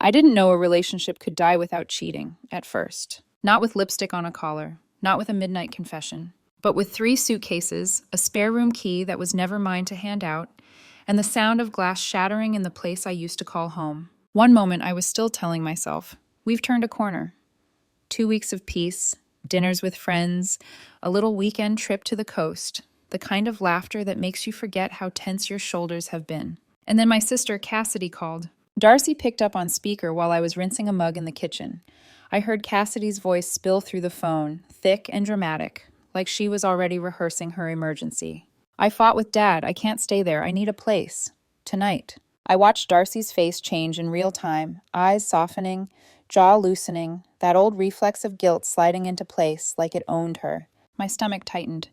I didn't know a relationship could die without cheating, at first. Not with lipstick on a collar, not with a midnight confession, but with 3 suitcases, a spare room key that was never mine to hand out, and the sound of glass shattering in the place I used to call home. One moment I was still telling myself, we've turned a corner. 2 weeks of peace, dinners with friends, a little weekend trip to the coast, the kind of laughter that makes you forget how tense your shoulders have been. And then my sister Cassidy called. Darcy picked up on speaker while I was rinsing a mug in the kitchen. I heard Cassidy's voice spill through the phone, thick and dramatic, like she was already rehearsing her emergency. I fought with Dad. I can't stay there. I need a place. Tonight. I watched Darcy's face change in real time, eyes softening, jaw loosening, that old reflex of guilt sliding into place like it owned her. My stomach tightened.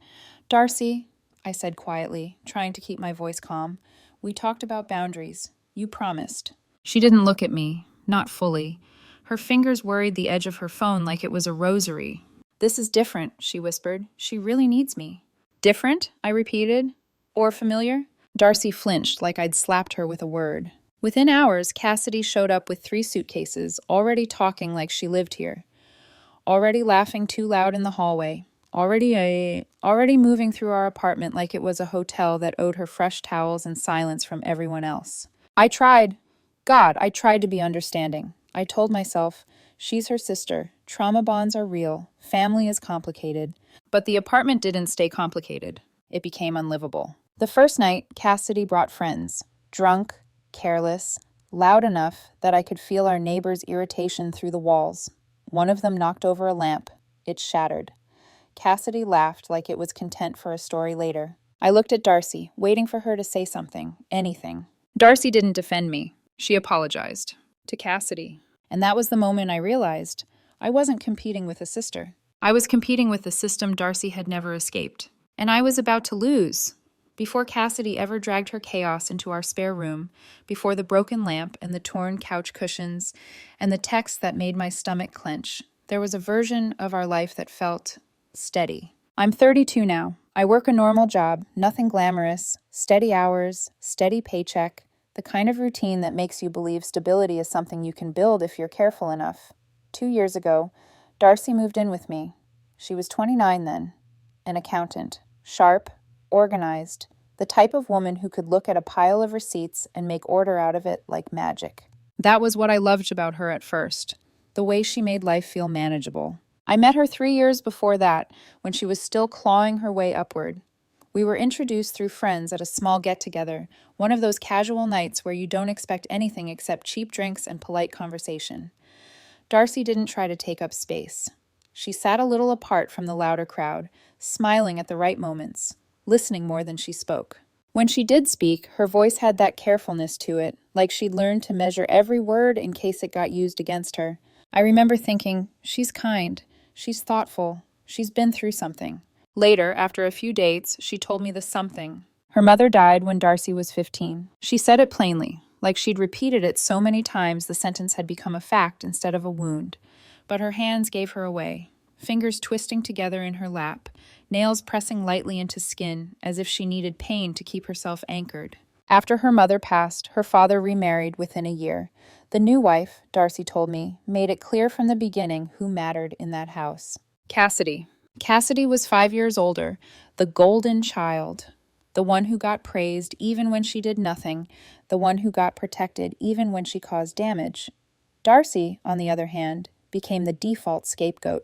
Darcy, I said quietly, trying to keep my voice calm, we talked about boundaries. You promised. She didn't look at me, not fully. Her fingers worried the edge of her phone like it was a rosary. This is different, she whispered. She really needs me. Different? I repeated. Or familiar? Darcy flinched like I'd slapped her with a word. Within hours, Cassidy showed up with 3 suitcases, already talking like she lived here. Already laughing too loud in the hallway. Already moving through our apartment like it was a hotel that owed her fresh towels and silence from everyone else. I tried to be understanding. I told myself, she's her sister, trauma bonds are real, family is complicated. But the apartment didn't stay complicated. It became unlivable. The first night, Cassidy brought friends. Drunk, careless, loud enough that I could feel our neighbor's irritation through the walls. One of them knocked over a lamp. It shattered. Cassidy laughed like it was content for a story later. I looked at Darcy, waiting for her to say something, anything. Darcy didn't defend me. She apologized. To Cassidy. And that was the moment I realized I wasn't competing with a sister. I was competing with the system Darcy had never escaped. And I was about to lose. Before Cassidy ever dragged her chaos into our spare room, before the broken lamp and the torn couch cushions and the text that made my stomach clench, there was a version of our life that felt steady. I'm 32 now. I work a normal job, nothing glamorous, steady hours, steady paycheck, the kind of routine that makes you believe stability is something you can build if you're careful enough. 2 years ago, Darcy moved in with me. She was 29 then, an accountant, sharp, organized, the type of woman who could look at a pile of receipts and make order out of it like magic. That was what I loved about her at first, the way she made life feel manageable. I met her 3 years before that, when she was still clawing her way upward. We were introduced through friends at a small get-together, one of those casual nights where you don't expect anything except cheap drinks and polite conversation. Darcy didn't try to take up space. She sat a little apart from the louder crowd, smiling at the right moments, listening more than she spoke. When she did speak, her voice had that carefulness to it, like she'd learned to measure every word in case it got used against her. I remember thinking, she's kind, she's thoughtful, she's been through something. Later, after a few dates, she told me the something. Her mother died when Darcy was 15. She said it plainly, like she'd repeated it so many times the sentence had become a fact instead of a wound. But her hands gave her away, fingers twisting together in her lap, nails pressing lightly into skin as if she needed pain to keep herself anchored. After her mother passed, her father remarried within a year. The new wife, Darcy told me, made it clear from the beginning who mattered in that house. Cassidy. Cassidy was 5 years older, the golden child, the one who got praised even when she did nothing, the one who got protected even when she caused damage. Darcy, on the other hand, became the default scapegoat.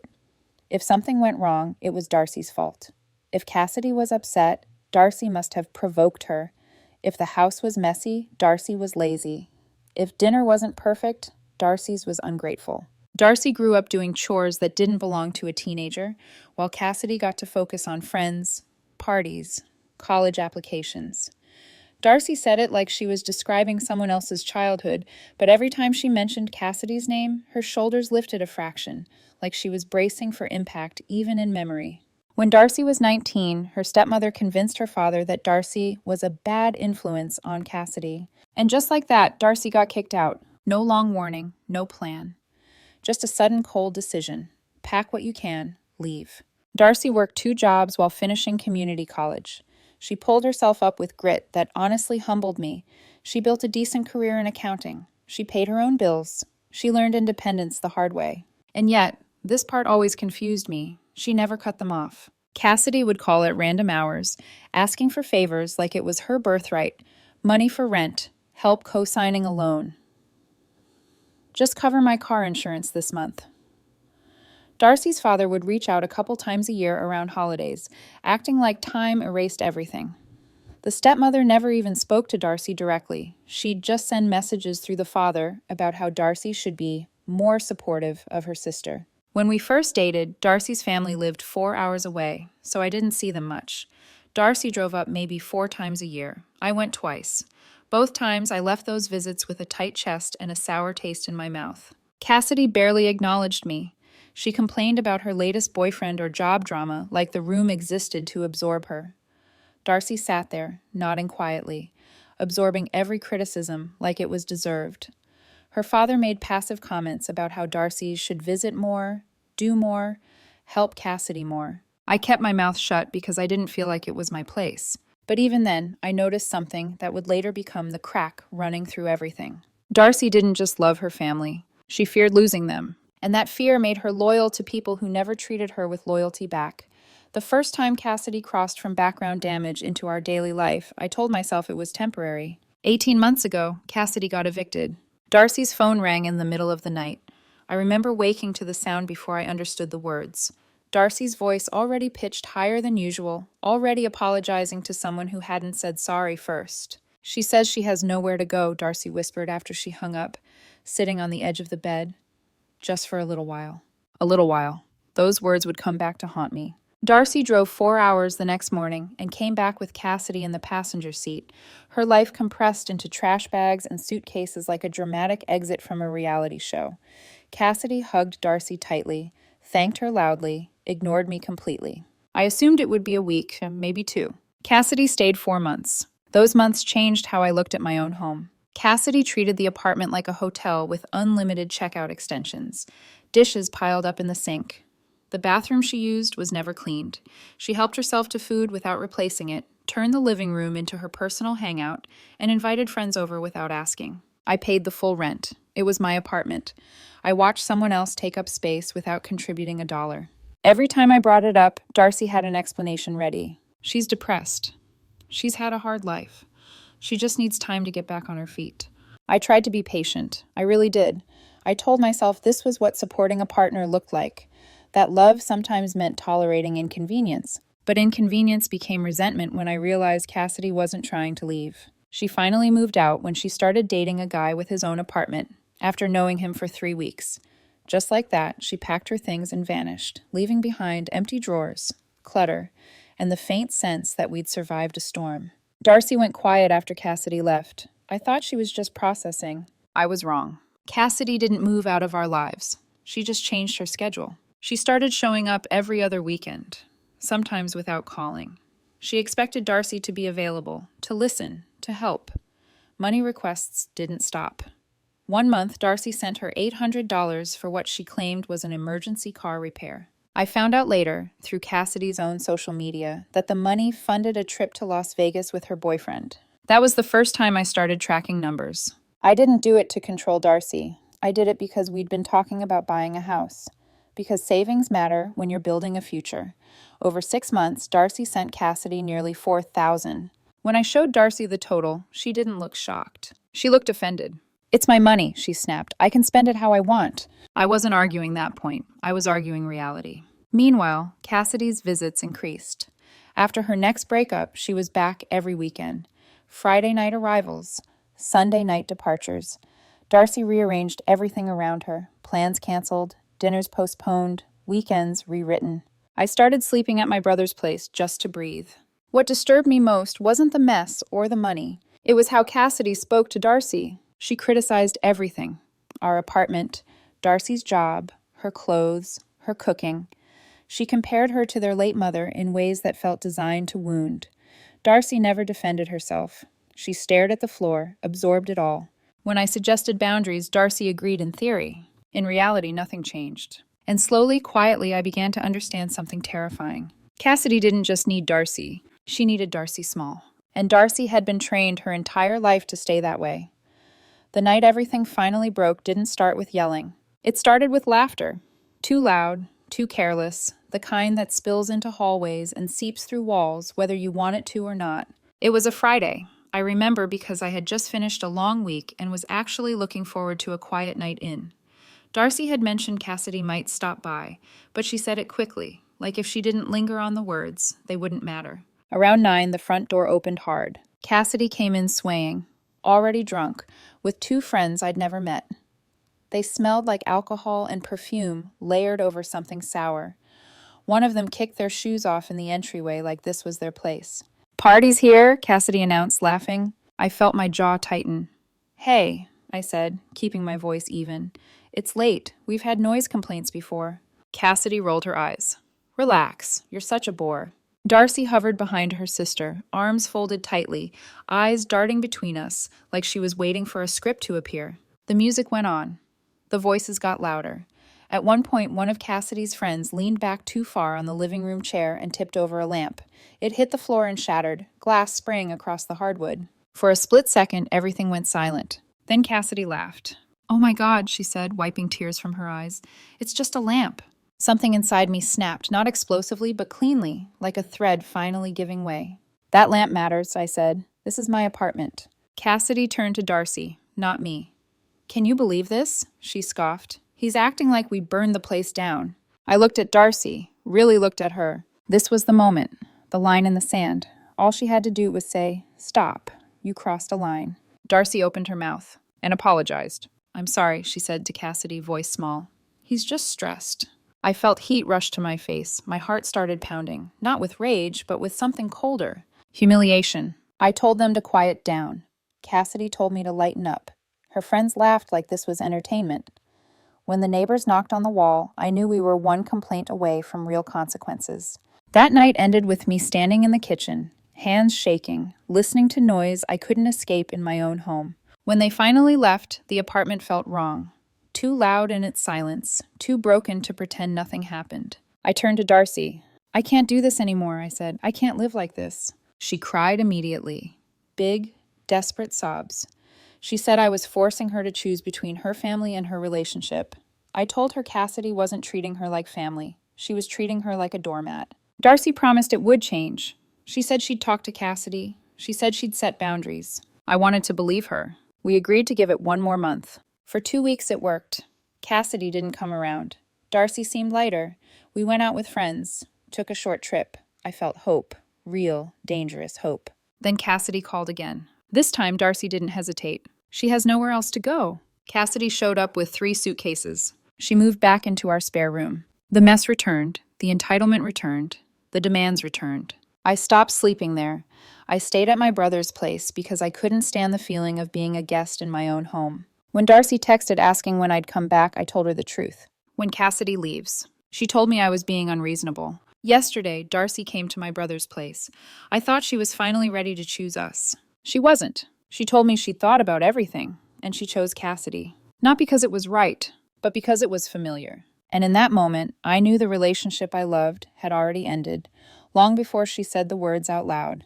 If something went wrong, it was Darcy's fault. If Cassidy was upset, Darcy must have provoked her. If the house was messy, Darcy was lazy. If dinner wasn't perfect, Darcy's was ungrateful. Darcy grew up doing chores that didn't belong to a teenager, while Cassidy got to focus on friends, parties, college applications. Darcy said it like she was describing someone else's childhood, but every time she mentioned Cassidy's name, her shoulders lifted a fraction, like she was bracing for impact even in memory. When Darcy was 19, her stepmother convinced her father that Darcy was a bad influence on Cassidy. And just like that, Darcy got kicked out. No long warning, no plan. Just a sudden cold decision. Pack what you can, leave. Darcy worked 2 jobs while finishing community college. She pulled herself up with grit that honestly humbled me. She built a decent career in accounting. She paid her own bills. She learned independence the hard way. And yet, this part always confused me. She never cut them off. Cassidy would call at random hours, asking for favors like it was her birthright, money for rent, help co-signing a loan. Just cover my car insurance this month. Darcy's father would reach out a couple times a year around holidays, acting like time erased everything. The stepmother never even spoke to Darcy directly. She'd just send messages through the father about how Darcy should be more supportive of her sister. When we first dated, Darcy's family lived 4 hours away, so I didn't see them much. Darcy drove up maybe 4 times a year. I went twice. Both times I left those visits with a tight chest and a sour taste in my mouth. Cassidy barely acknowledged me. She complained about her latest boyfriend or job drama like the room existed to absorb her. Darcy sat there, nodding quietly, absorbing every criticism like it was deserved. Her father made passive comments about how Darcy should visit more, do more, help Cassidy more. I kept my mouth shut because I didn't feel like it was my place. But even then, I noticed something that would later become the crack running through everything. Darcy didn't just love her family. She feared losing them. And that fear made her loyal to people who never treated her with loyalty back. The first time Cassidy crossed from background damage into our daily life, I told myself it was temporary. 18 months ago, Cassidy got evicted. Darcy's phone rang in the middle of the night. I remember waking to the sound before I understood the words. Darcy's voice already pitched higher than usual, already apologizing to someone who hadn't said sorry first. She says she has nowhere to go, Darcy whispered after she hung up, sitting on the edge of the bed. Just for a little while. A little while. Those words would come back to haunt me. Darcy drove 4 hours the next morning and came back with Cassidy in the passenger seat, her life compressed into trash bags and suitcases like a dramatic exit from a reality show. Cassidy hugged Darcy tightly, thanked her loudly, ignored me completely. I assumed it would be a week, maybe 2. Cassidy stayed 4 months. Those months changed how I looked at my own home. Cassidy treated the apartment like a hotel with unlimited checkout extensions, dishes piled up in the sink. The bathroom she used was never cleaned. She helped herself to food without replacing it, turned the living room into her personal hangout, and invited friends over without asking. I paid the full rent. It was my apartment. I watched someone else take up space without contributing $1. Every time I brought it up, Darcy had an explanation ready. She's depressed. She's had a hard life. She just needs time to get back on her feet. I tried to be patient. I really did. I told myself this was what supporting a partner looked like. That love sometimes meant tolerating inconvenience. But inconvenience became resentment when I realized Cassidy wasn't trying to leave. She finally moved out when she started dating a guy with his own apartment, after knowing him for 3 weeks. Just like that, she packed her things and vanished, leaving behind empty drawers, clutter, and the faint sense that we'd survived a storm. Darcy went quiet after Cassidy left. I thought she was just processing. I was wrong. Cassidy didn't move out of our lives. She just changed her schedule. She started showing up every other weekend, sometimes without calling. She expected Darcy to be available, to listen, to help. Money requests didn't stop. One month, Darcy sent her $800 for what she claimed was an emergency car repair. I found out later, through Cassidy's own social media, that the money funded a trip to Las Vegas with her boyfriend. That was the first time I started tracking numbers. I didn't do it to control Darcy. I did it because we'd been talking about buying a house. Because savings matter when you're building a future. Over 6 months, Darcy sent Cassidy nearly $4,000. When I showed Darcy the total, she didn't look shocked. She looked offended. "It's my money," she snapped. "I can spend it how I want." I wasn't arguing that point. I was arguing reality. Meanwhile, Cassidy's visits increased. After her next breakup, she was back every weekend. Friday night arrivals, Sunday night departures. Darcy rearranged everything around her. Plans canceled, dinners postponed, weekends rewritten. I started sleeping at my brother's place just to breathe. What disturbed me most wasn't the mess or the money. It was how Cassidy spoke to Darcy. She criticized everything. Our apartment, Darcy's job, her clothes, her cooking. She compared her to their late mother in ways that felt designed to wound. Darcy never defended herself. She stared at the floor, absorbed it all. When I suggested boundaries, Darcy agreed in theory. In reality, nothing changed. And slowly, quietly, I began to understand something terrifying. Cassidy didn't just need Darcy. She needed Darcy small. And Darcy had been trained her entire life to stay that way. The night everything finally broke didn't start with yelling. It started with laughter. Too loud, too careless, the kind that spills into hallways and seeps through walls whether you want it to or not. It was a Friday. I remember because I had just finished a long week and was actually looking forward to a quiet night in. Darcy had mentioned Cassidy might stop by, but she said it quickly, like if she didn't linger on the words, they wouldn't matter. Around 9, the front door opened hard. Cassidy came in swaying, already drunk, with 2 friends I'd never met. They smelled like alcohol and perfume layered over something sour. One of them kicked their shoes off in the entryway like this was their place. "Party's here," Cassidy announced, laughing. I felt my jaw tighten. "Hey," I said, keeping my voice even. "It's late. We've had noise complaints before." Cassidy rolled her eyes. "Relax. You're such a bore." Darcy hovered behind her sister, arms folded tightly, eyes darting between us, like she was waiting for a script to appear. The music went on. The voices got louder. At one point, one of Cassidy's friends leaned back too far on the living room chair and tipped over a lamp. It hit the floor and shattered, glass spraying across the hardwood. For a split second, everything went silent. Then Cassidy laughed. "Oh my God," she said, wiping tears from her eyes. "It's just a lamp." Something inside me snapped, not explosively, but cleanly, like a thread finally giving way. "That lamp matters," I said. "This is my apartment." Cassidy turned to Darcy, not me. "Can you believe this?" she scoffed. "He's acting like we burned the place down." I looked at Darcy, really looked at her. This was the moment, the line in the sand. All she had to do was say, "Stop. You crossed a line." Darcy opened her mouth and apologized. "I'm sorry," she said to Cassidy, voice small. "He's just stressed." I felt heat rush to my face. My heart started pounding, not with rage, but with something colder. Humiliation. I told them to quiet down. Cassidy told me to lighten up. Her friends laughed like this was entertainment. When the neighbors knocked on the wall, I knew we were one complaint away from real consequences. That night ended with me standing in the kitchen, hands shaking, listening to noise I couldn't escape in my own home. When they finally left, the apartment felt wrong. Too loud in its silence, too broken to pretend nothing happened. I turned to Darcy. "I can't do this anymore," I said. "I can't live like this." She cried immediately. Big, desperate sobs. She said I was forcing her to choose between her family and her relationship. I told her Cassidy wasn't treating her like family. She was treating her like a doormat. Darcy promised it would change. She said she'd talk to Cassidy. She said she'd set boundaries. I wanted to believe her. We agreed to give it 1 more month. For 2 weeks it worked. Cassidy didn't come around. Darcy seemed lighter. We went out with friends, took a short trip. I felt hope, real, dangerous hope. Then Cassidy called again. This time Darcy didn't hesitate. "She has nowhere else to go." Cassidy showed up with 3 suitcases. She moved back into our spare room. The mess returned, the entitlement returned, the demands returned. I stopped sleeping there. I stayed at my brother's place because I couldn't stand the feeling of being a guest in my own home. When Darcy texted asking when I'd come back, I told her the truth. When Cassidy leaves. She told me I was being unreasonable. Yesterday, Darcy came to my brother's place. I thought she was finally ready to choose us. She wasn't. She told me she'd thought about everything, and she chose Cassidy. Not because it was right, but because it was familiar. And in that moment, I knew the relationship I loved had already ended, long before she said the words out loud.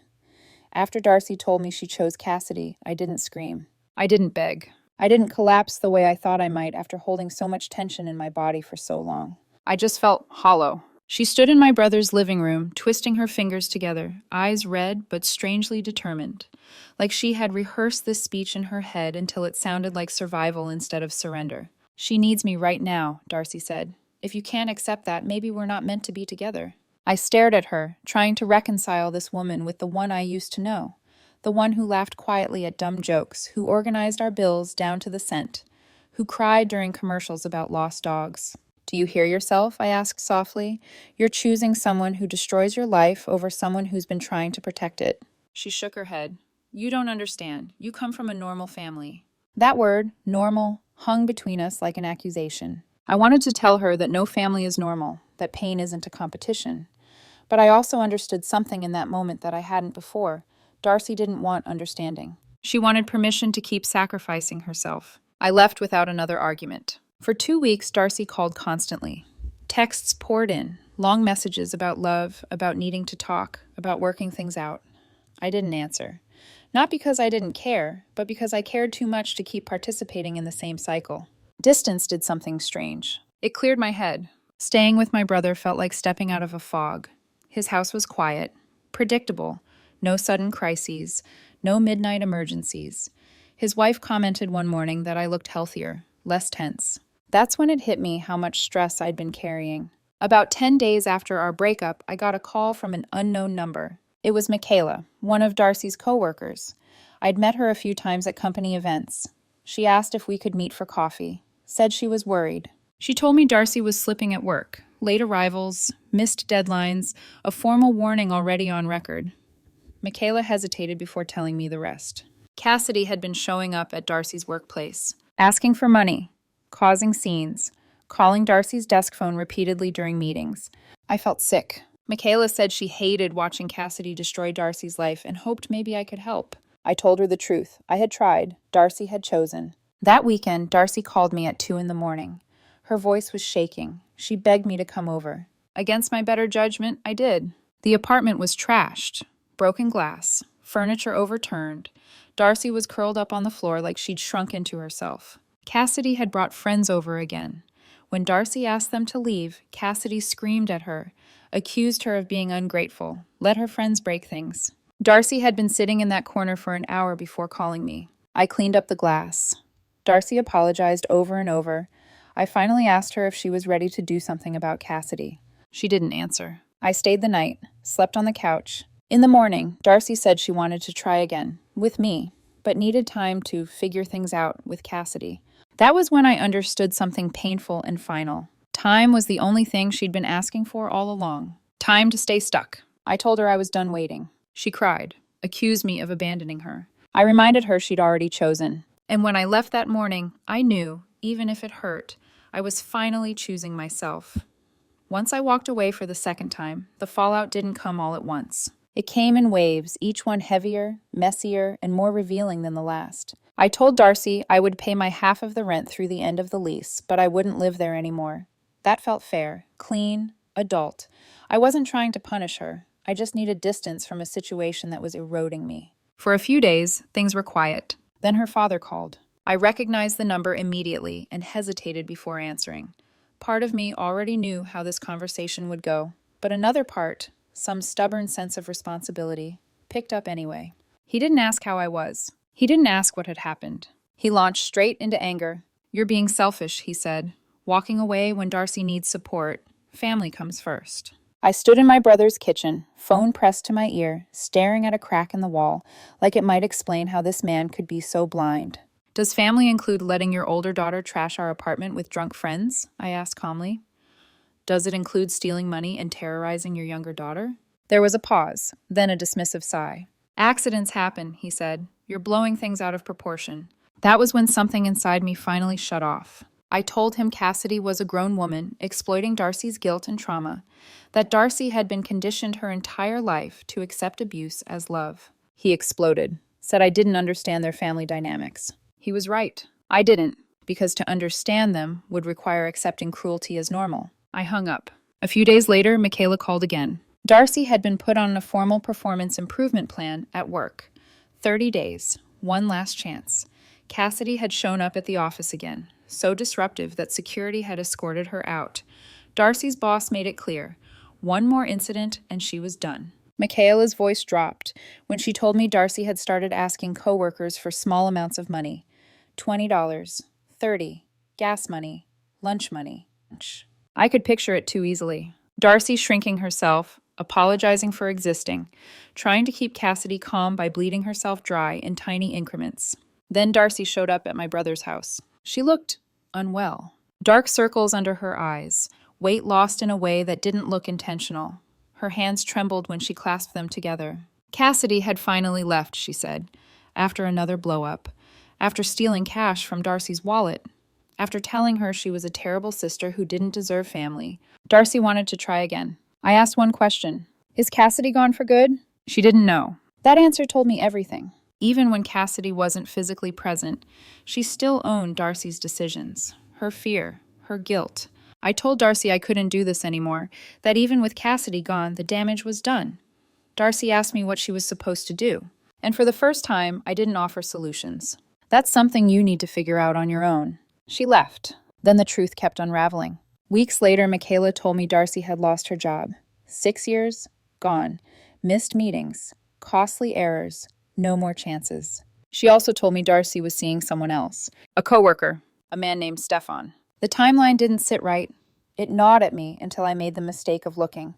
After Darcy told me she chose Cassidy, I didn't scream. I didn't beg. I didn't collapse the way I thought I might after holding so much tension in my body for so long. I just felt hollow. She stood in my brother's living room, twisting her fingers together, eyes red but strangely determined, like she had rehearsed this speech in her head until it sounded like survival instead of surrender. "She needs me right now," Darcy said. "If you can't accept that, maybe we're not meant to be together." I stared at her, trying to reconcile this woman with the one I used to know. The one who laughed quietly at dumb jokes, who organized our bills down to the cent, who cried during commercials about lost dogs. "Do you hear yourself?" I asked softly. "You're choosing someone who destroys your life over someone who's been trying to protect it." She shook her head. "You don't understand. You come from a normal family." That word, normal, hung between us like an accusation. I wanted to tell her that no family is normal, that pain isn't a competition. But I also understood something in that moment that I hadn't before. Darcy didn't want understanding. She wanted permission to keep sacrificing herself. I left without another argument. For 2 weeks, Darcy called constantly. Texts poured in, long messages about love, about needing to talk, about working things out. I didn't answer. Not because I didn't care, but because I cared too much to keep participating in the same cycle. Distance did something strange. It cleared my head. Staying with my brother felt like stepping out of a fog. His house was quiet, predictable, no sudden crises, no midnight emergencies. His wife commented one morning that I looked healthier, less tense. That's when it hit me how much stress I'd been carrying. About 10 days after our breakup, I got a call from an unknown number. It was Michaela, one of Darcy's coworkers. I'd met her a few times at company events. She asked if we could meet for coffee, said she was worried. She told me Darcy was slipping at work, late arrivals, missed deadlines, a formal warning already on record. Michaela hesitated before telling me the rest. Cassidy had been showing up at Darcy's workplace, asking for money, causing scenes, calling Darcy's desk phone repeatedly during meetings. I felt sick. Michaela said she hated watching Cassidy destroy Darcy's life and hoped maybe I could help. I told her the truth. I had tried. Darcy had chosen. That weekend, Darcy called me at 2 a.m. Her voice was shaking. She begged me to come over. Against my better judgment, I did. The apartment was trashed. Broken glass. Furniture overturned. Darcy was curled up on the floor like she'd shrunk into herself. Cassidy had brought friends over again. When Darcy asked them to leave, Cassidy screamed at her, accused her of being ungrateful, let her friends break things. Darcy had been sitting in that corner for an hour before calling me. I cleaned up the glass. Darcy apologized over and over. I finally asked her if she was ready to do something about Cassidy. She didn't answer. I stayed the night, slept on the couch. In the morning, Darcy said she wanted to try again, with me, but needed time to figure things out with Cassidy. That was when I understood something painful and final. Time was the only thing she'd been asking for all along. Time to stay stuck. I told her I was done waiting. She cried, accused me of abandoning her. I reminded her she'd already chosen. And when I left that morning, I knew, even if it hurt, I was finally choosing myself. Once I walked away for the second time, the fallout didn't come all at once. It came in waves, each one heavier, messier, and more revealing than the last. I told Darcy I would pay my half of the rent through the end of the lease, but I wouldn't live there anymore. That felt fair, clean, adult. I wasn't trying to punish her. I just needed distance from a situation that was eroding me. For a few days, things were quiet. Then her father called. I recognized the number immediately and hesitated before answering. Part of me already knew how this conversation would go, but another part, some stubborn sense of responsibility, picked up anyway. He didn't ask how I was. He didn't ask what had happened. He launched straight into anger. "You're being selfish," he said. "Walking away when Darcy needs support. Family comes first." I stood in my brother's kitchen, phone pressed to my ear, staring at a crack in the wall, like it might explain how this man could be so blind. "Does family include letting your older daughter trash our apartment with drunk friends?" I asked calmly. "Does it include stealing money and terrorizing your younger daughter?" There was a pause, then a dismissive sigh. "Accidents happen," he said. "You're blowing things out of proportion." That was when something inside me finally shut off. I told him Cassidy was a grown woman, exploiting Darcy's guilt and trauma, that Darcy had been conditioned her entire life to accept abuse as love. He exploded, said I didn't understand their family dynamics. He was right. I didn't, because to understand them would require accepting cruelty as normal. I hung up. A few days later, Michaela called again. Darcy had been put on a formal performance improvement plan at work. 30 days, one last chance. Cassidy had shown up at the office again, so disruptive that security had escorted her out. Darcy's boss made it clear. One more incident and she was done. Michaela's voice dropped when she told me Darcy had started asking coworkers for small amounts of money. $20, $30, gas money, lunch money. I could picture it too easily. Darcy shrinking herself, apologizing for existing, trying to keep Cassidy calm by bleeding herself dry in tiny increments. Then Darcy showed up at my brother's house. She looked unwell. Dark circles under her eyes, weight lost in a way that didn't look intentional. Her hands trembled when she clasped them together. Cassidy had finally left, she said, after another blow-up, after stealing cash from Darcy's wallet, after telling her she was a terrible sister who didn't deserve family. Darcy wanted to try again. I asked one question. Is Cassidy gone for good? She didn't know. That answer told me everything. Even when Cassidy wasn't physically present, she still owned Darcy's decisions, her fear, her guilt. I told Darcy I couldn't do this anymore, that even with Cassidy gone, the damage was done. Darcy asked me what she was supposed to do. And for the first time, I didn't offer solutions. That's something you need to figure out on your own. She left. Then the truth kept unraveling. Weeks later, Michaela told me Darcy had lost her job. 6 years, gone. Missed meetings, costly errors, no more chances. She also told me Darcy was seeing someone else, a coworker, a man named Stefan. The timeline didn't sit right. It gnawed at me until I made the mistake of looking.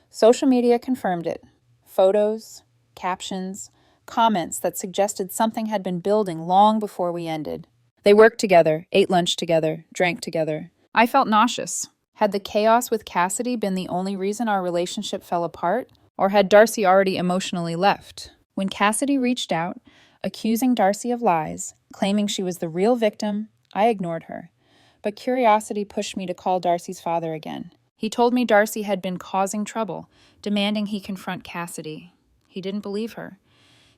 Social media confirmed it. Photos, captions, comments that suggested something had been building long before we ended. They worked together, ate lunch together, drank together. I felt nauseous. Had the chaos with Cassidy been the only reason our relationship fell apart? Or had Darcy already emotionally left? When Cassidy reached out, accusing Darcy of lies, claiming she was the real victim, I ignored her. But curiosity pushed me to call Darcy's father again. He told me Darcy had been causing trouble, demanding he confront Cassidy. He didn't believe her.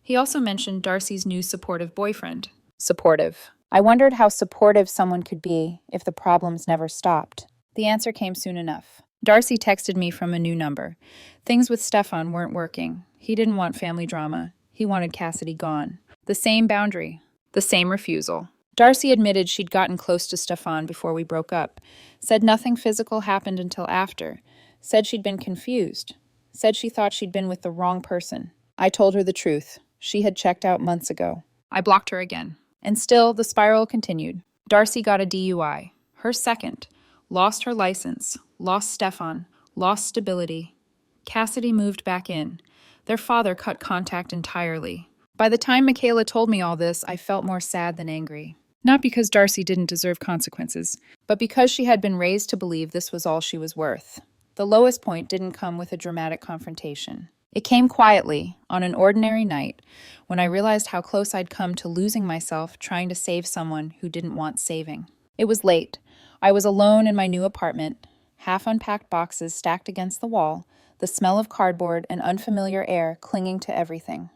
He also mentioned Darcy's new supportive boyfriend. Supportive. I wondered how supportive someone could be if the problems never stopped. The answer came soon enough. Darcy texted me from a new number. Things with Stefan weren't working. He didn't want family drama. He wanted Cassidy gone. The same boundary. The same refusal. Darcy admitted she'd gotten close to Stefan before we broke up. Said nothing physical happened until after. Said she'd been confused. Said she thought she'd been with the wrong person. I told her the truth. She had checked out months ago. I blocked her again. And still, the spiral continued. Darcy got a DUI. Her second. Lost her license. Lost Stefan. Lost stability. Cassidy moved back in. Their father cut contact entirely. By the time Michaela told me all this, I felt more sad than angry. Not because Darcy didn't deserve consequences, but because she had been raised to believe this was all she was worth. The lowest point didn't come with a dramatic confrontation. It came quietly, on an ordinary night, when I realized how close I'd come to losing myself trying to save someone who didn't want saving. It was late. I was alone in my new apartment, half-unpacked boxes stacked against the wall, the smell of cardboard and unfamiliar air clinging to everything.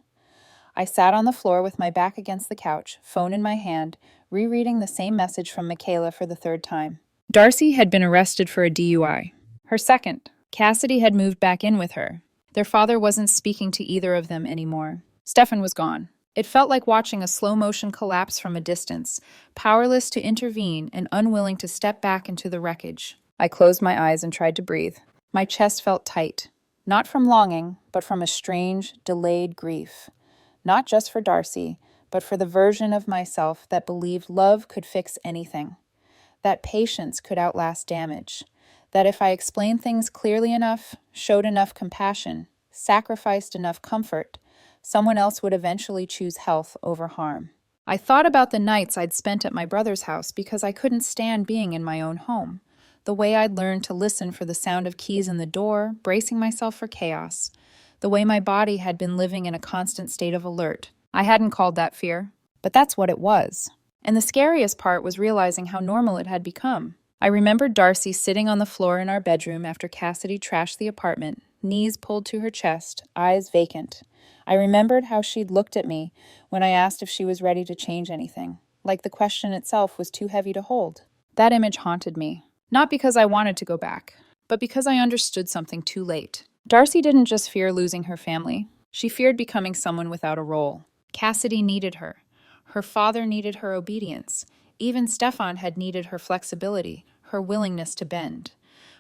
I sat on the floor with my back against the couch, phone in my hand, rereading the same message from Michaela for the third time. Darcy had been arrested for a DUI. Her second. Cassidy had moved back in with her. Their father wasn't speaking to either of them anymore. Stefan was gone. It felt like watching a slow-motion collapse from a distance, powerless to intervene and unwilling to step back into the wreckage. I closed my eyes and tried to breathe. My chest felt tight, not from longing, but from a strange, delayed grief. Not just for Darcy, but for the version of myself that believed love could fix anything, that patience could outlast damage, that if I explained things clearly enough, showed enough compassion, sacrificed enough comfort, someone else would eventually choose health over harm. I thought about the nights I'd spent at my brother's house because I couldn't stand being in my own home, the way I'd learned to listen for the sound of keys in the door, bracing myself for chaos, the way my body had been living in a constant state of alert. I hadn't called that fear, but that's what it was. And the scariest part was realizing how normal it had become. I remembered Darcy sitting on the floor in our bedroom after Cassidy trashed the apartment, knees pulled to her chest, eyes vacant. I remembered how she'd looked at me when I asked if she was ready to change anything, like the question itself was too heavy to hold. That image haunted me, not because I wanted to go back, but because I understood something too late. Darcy didn't just fear losing her family. She feared becoming someone without a role. Cassidy needed her. Her father needed her obedience. Even Stefan had needed her flexibility, her willingness to bend.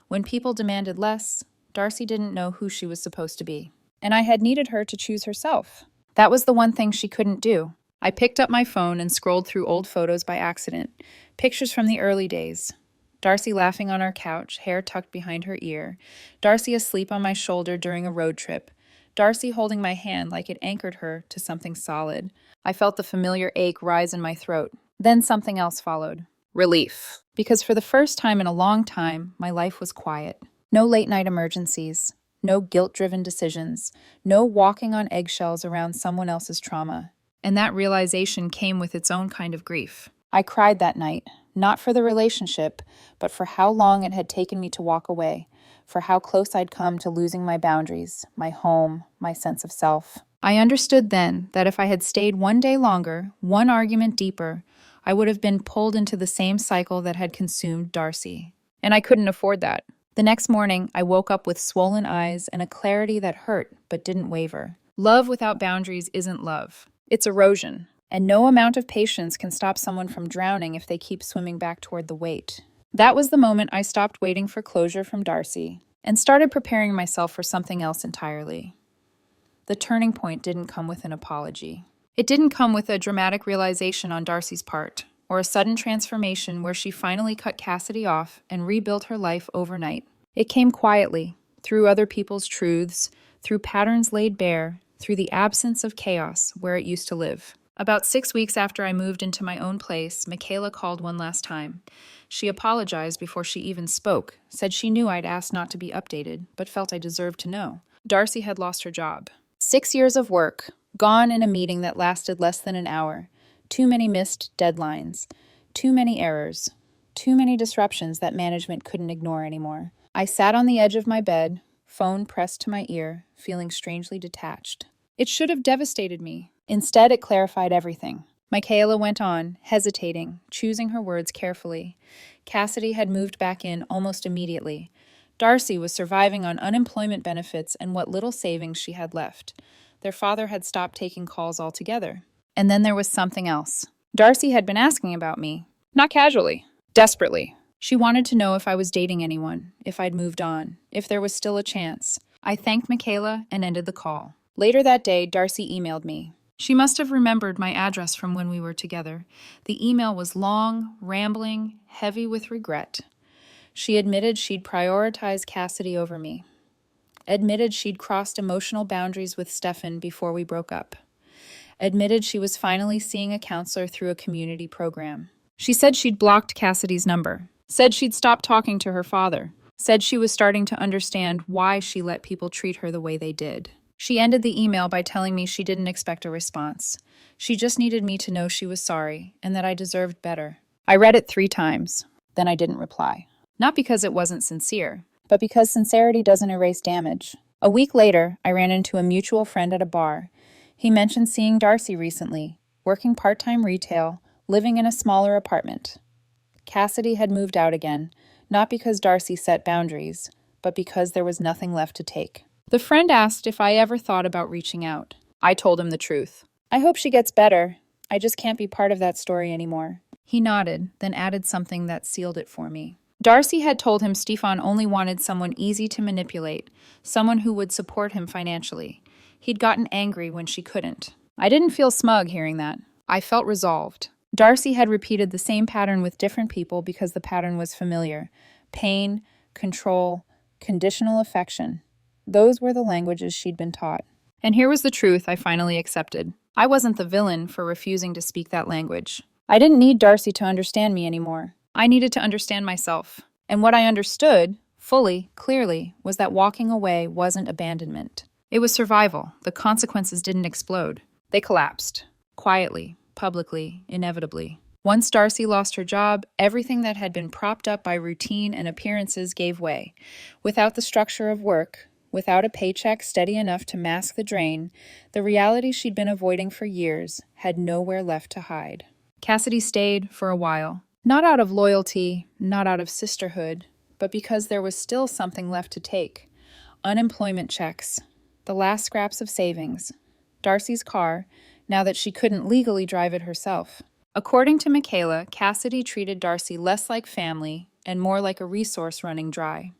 When people demanded less, Darcy didn't know who she was supposed to be. And I had needed her to choose herself. That was the one thing she couldn't do. I picked up my phone and scrolled through old photos by accident. Pictures from the early days. Darcy laughing on our couch, hair tucked behind her ear. Darcy asleep on my shoulder during a road trip. Darcy holding my hand like it anchored her to something solid. I felt the familiar ache rise in my throat. Then something else followed. Relief. Because for the first time in a long time, my life was quiet. No late-night emergencies. No guilt-driven decisions. No walking on eggshells around someone else's trauma. And that realization came with its own kind of grief. I cried that night, not for the relationship, but for how long it had taken me to walk away, for how close I'd come to losing my boundaries, my home, my sense of self. I understood then that if I had stayed one day longer, one argument deeper, I would have been pulled into the same cycle that had consumed Darcy. And I couldn't afford that. The next morning, I woke up with swollen eyes and a clarity that hurt but didn't waver. Love without boundaries isn't love. It's erosion. And no amount of patience can stop someone from drowning if they keep swimming back toward the weight. That was the moment I stopped waiting for closure from Darcy and started preparing myself for something else entirely. The turning point didn't come with an apology. It didn't come with a dramatic realization on Darcy's part, or a sudden transformation where she finally cut Cassidy off and rebuilt her life overnight. It came quietly, through other people's truths, through patterns laid bare, through the absence of chaos where it used to live. About 6 weeks after I moved into my own place, Michaela called one last time. She apologized before she even spoke, said she knew I'd asked not to be updated, but felt I deserved to know. Darcy had lost her job. 6 years of work, gone in a meeting that lasted less than an hour. Too many missed deadlines. Too many errors. Too many disruptions that management couldn't ignore anymore. I sat on the edge of my bed, phone pressed to my ear, feeling strangely detached. It should have devastated me. Instead, it clarified everything. Michaela went on, hesitating, choosing her words carefully. Cassidy had moved back in almost immediately. Darcy was surviving on unemployment benefits and what little savings she had left. Their father had stopped taking calls altogether. And then there was something else. Darcy had been asking about me. Not casually. Desperately. She wanted to know if I was dating anyone, if I'd moved on, if there was still a chance. I thanked Michaela and ended the call. Later that day, Darcy emailed me. She must have remembered my address from when we were together. The email was long, rambling, heavy with regret. She admitted she'd prioritized Cassidy over me. Admitted she'd crossed emotional boundaries with Stefan before we broke up. Admitted she was finally seeing a counselor through a community program. She said she'd blocked Cassidy's number. Said she'd stopped talking to her father. Said she was starting to understand why she let people treat her the way they did. She ended the email by telling me she didn't expect a response. She just needed me to know she was sorry and that I deserved better. I read it 3 times. Then I didn't reply. Not because it wasn't sincere, but because sincerity doesn't erase damage. A week later, I ran into a mutual friend at a bar. He mentioned seeing Darcy recently, working part-time retail, living in a smaller apartment. Cassidy had moved out again, not because Darcy set boundaries, but because there was nothing left to take. The friend asked if I ever thought about reaching out. I told him the truth. I hope she gets better. I just can't be part of that story anymore. He nodded, then added something that sealed it for me. Darcy had told him Stefan only wanted someone easy to manipulate, someone who would support him financially. He'd gotten angry when she couldn't. I didn't feel smug hearing that. I felt resolved. Darcy had repeated the same pattern with different people because the pattern was familiar. Pain, control, conditional affection. Those were the languages she'd been taught. And here was the truth I finally accepted. I wasn't the villain for refusing to speak that language. I didn't need Darcy to understand me anymore. I needed to understand myself. And what I understood, fully, clearly, was that walking away wasn't abandonment. It was survival. The consequences didn't explode. They collapsed. Quietly, publicly, inevitably. Once Darcy lost her job, everything that had been propped up by routine and appearances gave way. Without the structure of work, without a paycheck steady enough to mask the drain, the reality she'd been avoiding for years had nowhere left to hide. Cassidy stayed for a while. Not out of loyalty, not out of sisterhood, but because there was still something left to take. Unemployment checks, the last scraps of savings, Darcy's car, now that she couldn't legally drive it herself. According to Michaela, Cassidy treated Darcy less like family and more like a resource running dry.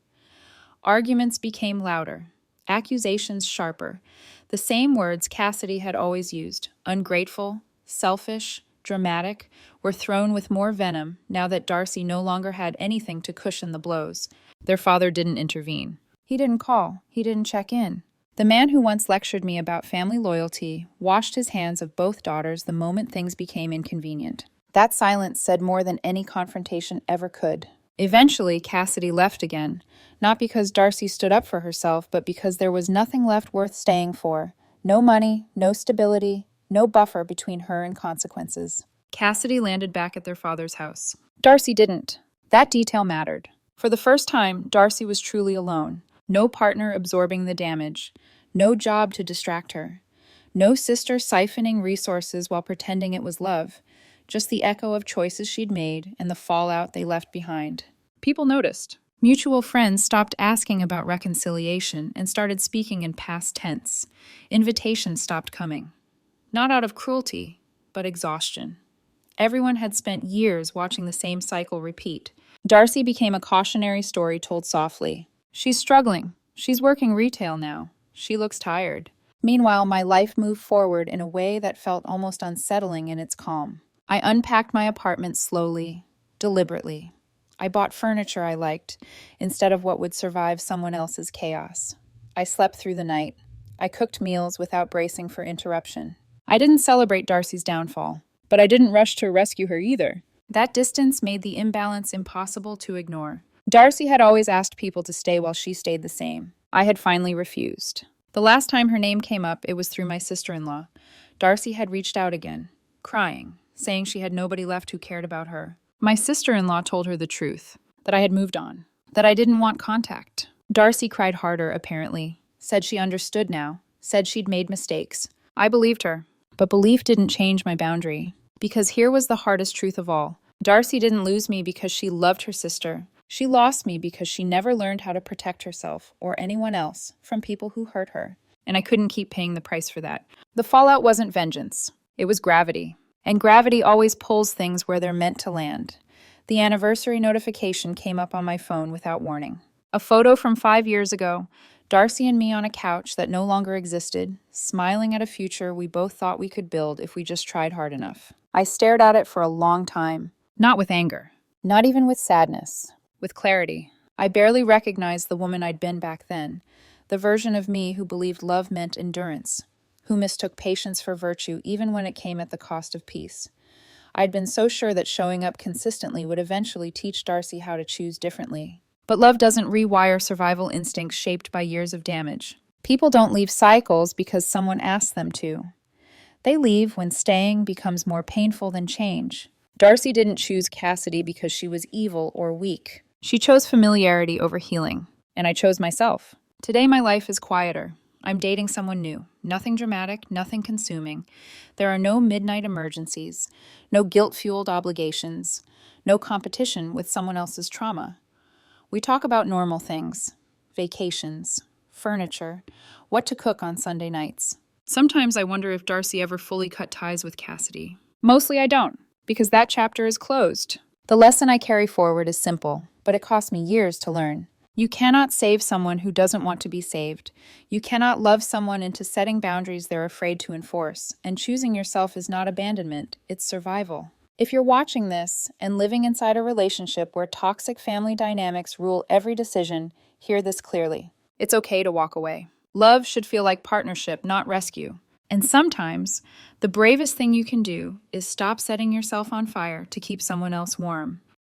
Arguments became louder, accusations sharper. The same words Cassidy had always used, ungrateful, selfish, dramatic, were thrown with more venom now that Darcy no longer had anything to cushion the blows. Their father didn't intervene. He didn't call. He didn't check in. The man who once lectured me about family loyalty washed his hands of both daughters the moment things became inconvenient. That silence said more than any confrontation ever could. Eventually, Cassidy left again, not because Darcy stood up for herself, but because there was nothing left worth staying for. No money, no stability, no buffer between her and consequences. Cassidy landed back at their father's house. Darcy didn't. That detail mattered. For the first time, Darcy was truly alone. No partner absorbing the damage. No job to distract her. No sister siphoning resources while pretending it was love. Just the echo of choices she'd made and the fallout they left behind. People noticed. Mutual friends stopped asking about reconciliation and started speaking in past tense. Invitations stopped coming. Not out of cruelty, but exhaustion. Everyone had spent years watching the same cycle repeat. Darcy became a cautionary story told softly. She's struggling. She's working retail now. She looks tired. Meanwhile, my life moved forward in a way that felt almost unsettling in its calm. I unpacked my apartment slowly, deliberately. I bought furniture I liked, instead of what would survive someone else's chaos. I slept through the night. I cooked meals without bracing for interruption. I didn't celebrate Darcy's downfall, but I didn't rush to rescue her either. That distance made the imbalance impossible to ignore. Darcy had always asked people to stay while she stayed the same. I had finally refused. The last time her name came up, it was through my sister-in-law. Darcy had reached out again, crying, saying she had nobody left who cared about her. My sister-in-law told her the truth, that I had moved on, that I didn't want contact. Darcy cried harder, apparently, said she understood now, said she'd made mistakes. I believed her, but belief didn't change my boundary. Because here was the hardest truth of all. Darcy didn't lose me because she loved her sister. She lost me because she never learned how to protect herself, or anyone else, from people who hurt her. And I couldn't keep paying the price for that. The fallout wasn't vengeance. It was gravity. And gravity always pulls things where they're meant to land. The anniversary notification came up on my phone without warning. A photo from 5 years ago, Darcy and me on a couch that no longer existed, smiling at a future we both thought we could build if we just tried hard enough. I stared at it for a long time. Not with anger. Not even with sadness. With clarity. I barely recognized the woman I'd been back then. The version of me who believed love meant endurance. Who mistook patience for virtue even when it came at the cost of peace. I'd been so sure that showing up consistently would eventually teach Darcy how to choose differently. But love doesn't rewire survival instincts shaped by years of damage. People don't leave cycles because someone asks them to. They leave when staying becomes more painful than change. Darcy didn't choose Cassidy because she was evil or weak. She chose familiarity over healing, and I chose myself. Today my life is quieter. I'm dating someone new. Nothing dramatic, nothing consuming. There are no midnight emergencies, no guilt-fueled obligations, no competition with someone else's trauma. We talk about normal things, vacations, furniture, what to cook on Sunday nights. Sometimes I wonder if Darcy ever fully cut ties with Cassidy. Mostly I don't, because that chapter is closed. The lesson I carry forward is simple, but it cost me years to learn. You cannot save someone who doesn't want to be saved. You cannot love someone into setting boundaries they're afraid to enforce, and choosing yourself is not abandonment, it's survival. If you're watching this and living inside a relationship where toxic family dynamics rule every decision, hear this clearly. It's okay to walk away. Love should feel like partnership, not rescue. And sometimes, the bravest thing you can do is stop setting yourself on fire to keep someone else warm.